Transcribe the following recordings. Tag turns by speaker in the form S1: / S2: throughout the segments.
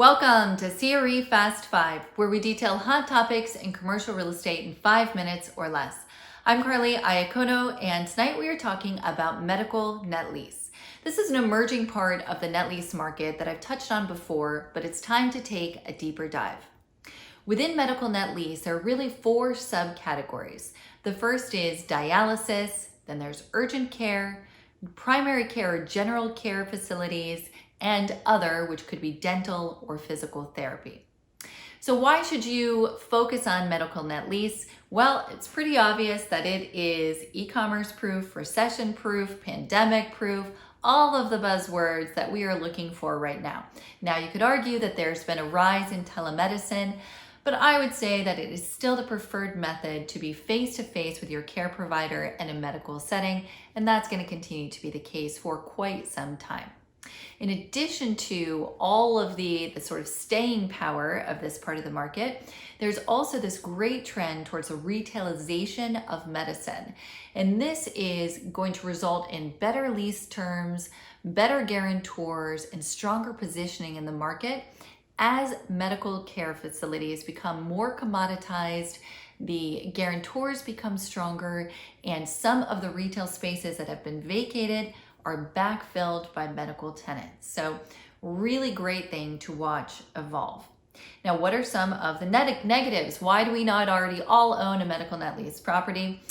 S1: Welcome to CRE Fast 5, where we detail hot topics in commercial real estate in 5 minutes or less. I'm Carly Iacono, and tonight we are talking about medical net lease. This is an emerging part of the net lease market that I've touched on before, but it's time to take a deeper dive. Within medical net lease, there are really 4 subcategories. The first is dialysis, then there's urgent care, primary care or general care facilities, and other, which could be dental or physical therapy. So why should you focus on medical net lease? Well, it's pretty obvious that it is e-commerce proof, recession proof, pandemic proof, all of the buzzwords that we are looking for right now. Now, you could argue that there's been a rise in telemedicine, but I would say that it is still the preferred method to be face-to-face with your care provider in a medical setting, and that's going to continue to be the case for quite some time. In addition to all of the sort of staying power of this part of the market, there's also this great trend towards the retailization of medicine. And this is going to result in better lease terms, better guarantors, and stronger positioning in the market as medical care facilities become more commoditized, the guarantors become stronger, and some of the retail spaces that have been vacated are backfilled by medical tenants. So really great thing to watch evolve. Now, what are some of the negatives? Why do we not already all own a medical net lease property?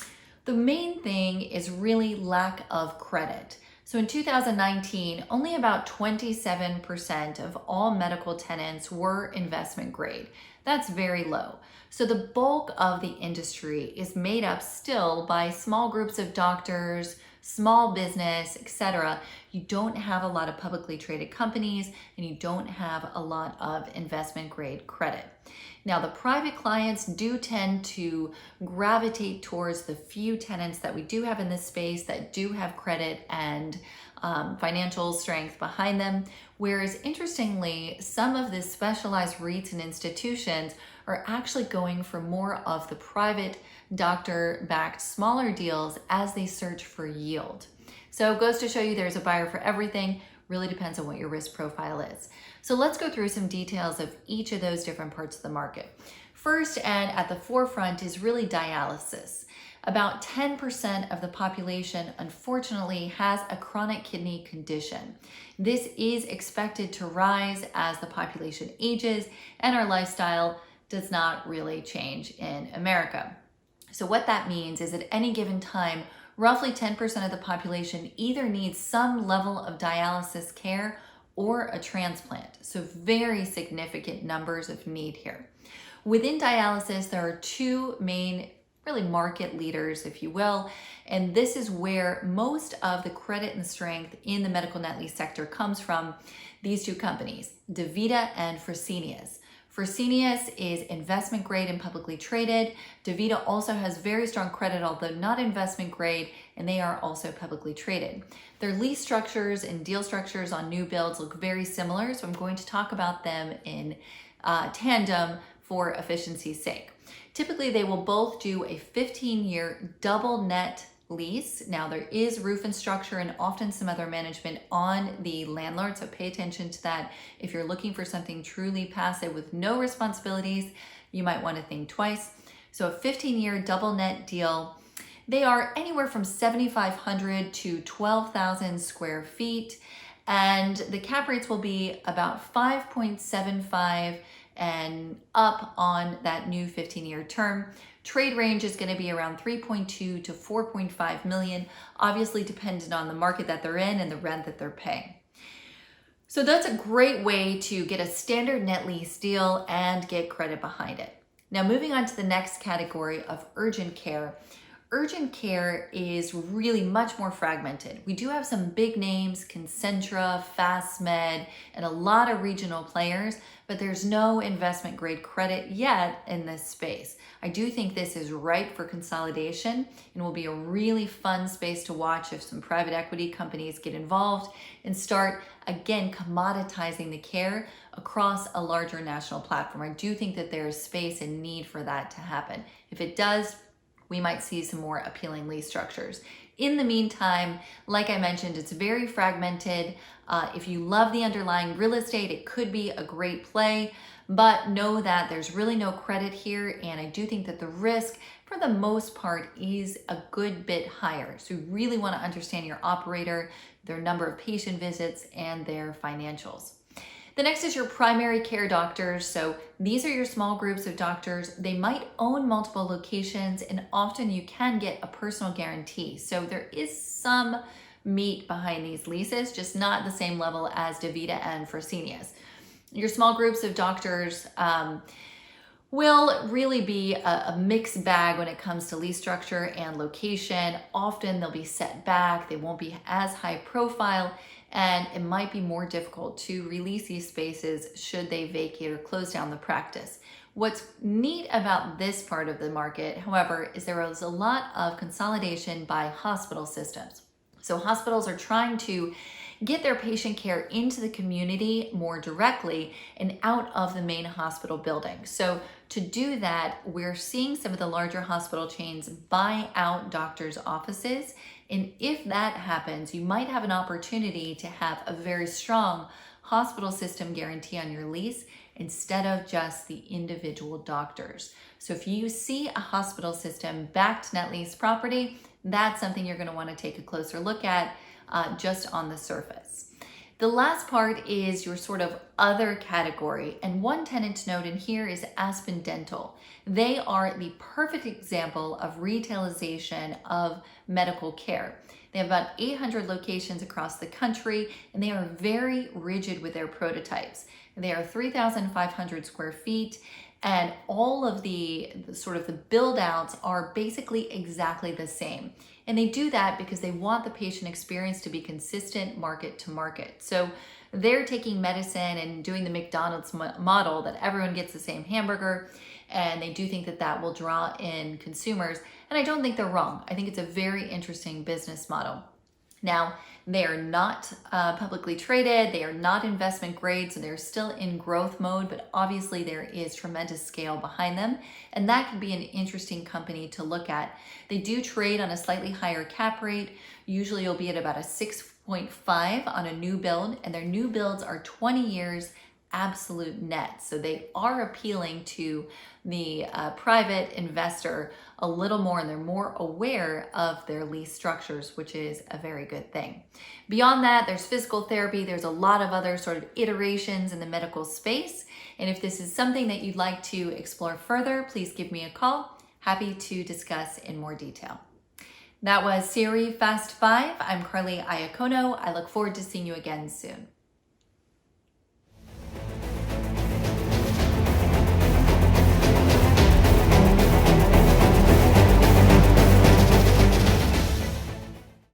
S1: The main thing is really lack of credit. So in 2019, only about 27% of all medical tenants were investment grade. That's very low. So the bulk of the industry is made up still by small groups of doctors, small business, etc. You don't have a lot of publicly traded companies and you don't have a lot of investment grade credit. Now, the private clients do tend to gravitate towards the few tenants that we do have in this space that do have credit and financial strength behind them. Whereas interestingly, some of the specialized REITs and institutions are actually going for more of the private doctor-backed smaller deals as they search for yield. So it goes to show you there's a buyer for everything. Really depends on what your risk profile is. So let's go through some details of each of those different parts of the market. First, and at the forefront, is really dialysis. About 10% of the population, unfortunately, has a chronic kidney condition. This is expected to rise as the population ages and our lifestyle does not really change in America. So what that means is at any given time, roughly 10% of the population either needs some level of dialysis care or a transplant. So very significant numbers of need here. Within dialysis, there are 2 main really market leaders, if you will, and this is where most of the credit and strength in the medical net lease sector comes from these 2 companies, Davita and Fresenius. Fresenius is investment grade and publicly traded. Davita also has very strong credit, although not investment grade, and they are also publicly traded. Their lease structures and deal structures on new builds look very similar, so I'm going to talk about them in tandem for efficiency's sake. Typically, they will both do a 15-year double net lease. Now, there is roof and structure and often some other management on the landlord, so pay attention to that. If you're looking for something truly passive with no responsibilities, you might want to think twice. So a 15-year double net deal, they are anywhere from 7,500 to 12,000 square feet, and the cap rates will be about 5.75 and up on that new 15-year term. Trade range is going to be around 3.2 to 4.5 million, obviously dependent on the market that they're in and the rent that they're paying. So that's a great way to get a standard net lease deal and get credit behind it. Now, moving on to the next category of urgent care. Urgent care is really much more fragmented. We do have some big names, Concentra, FastMed, and a lot of regional players, but there's no investment grade credit yet in this space. I do think this is ripe for consolidation and will be a really fun space to watch if some private equity companies get involved and start, again, commoditizing the care across a larger national platform. I do think that there is space and need for that to happen. If it does, we might see some more appealing lease structures. In the meantime, like I mentioned, it's very fragmented. If you love the underlying real estate, it could be a great play, but know that there's really no credit here. And I do think that the risk for the most part is a good bit higher. So you really want to understand your operator, their number of patient visits, and their financials. The next is your primary care doctors. So these are your small groups of doctors. They might own multiple locations, and often you can get a personal guarantee. So there is some meat behind these leases, just not the same level as Davita and Fresenius. Your small groups of doctors will really be a mixed bag when it comes to lease structure and location. Often they'll be set back, they won't be as high profile, and it might be more difficult to release these spaces should they vacate or close down the practice. What's neat about this part of the market, however, is there is a lot of consolidation by hospital systems. So hospitals are trying to get their patient care into the community more directly and out of the main hospital building. So to do that, we're seeing some of the larger hospital chains buy out doctors' offices. And if that happens, you might have an opportunity to have a very strong hospital system guarantee on your lease instead of just the individual doctors. So if you see a hospital system backed net lease property, that's something you're going to want to take a closer look at just on the surface. The last part is your sort of other category, and one tenant to note in here is Aspen Dental. They are the perfect example of retailization of medical care. They have about 800 locations across the country, and they are very rigid with their prototypes. They are 3,500 square feet, and all of the sort of the build outs are basically exactly the same. And they do that because they want the patient experience to be consistent market to market. So they're taking medicine and doing the McDonald's model that everyone gets the same hamburger, and they do think that that will draw in consumers. And I don't think they're wrong. I think it's a very interesting business model. Now, they are not publicly traded, they are not investment grade, so they're still in growth mode, but obviously there is tremendous scale behind them, and that could be an interesting company to look at. They do trade on a slightly higher cap rate. Usually you'll be at about a 6.5 on a new build, and their new builds are 20 years absolute net. So they are appealing to the private investor a little more, and they're more aware of their lease structures, which is a very good thing. Beyond that, there's physical therapy. There's a lot of other sort of iterations in the medical space. And if this is something that you'd like to explore further, please give me a call. Happy to discuss in more detail. That was CRE Fast 5. I'm Carly Iacono. I look forward to seeing you again soon.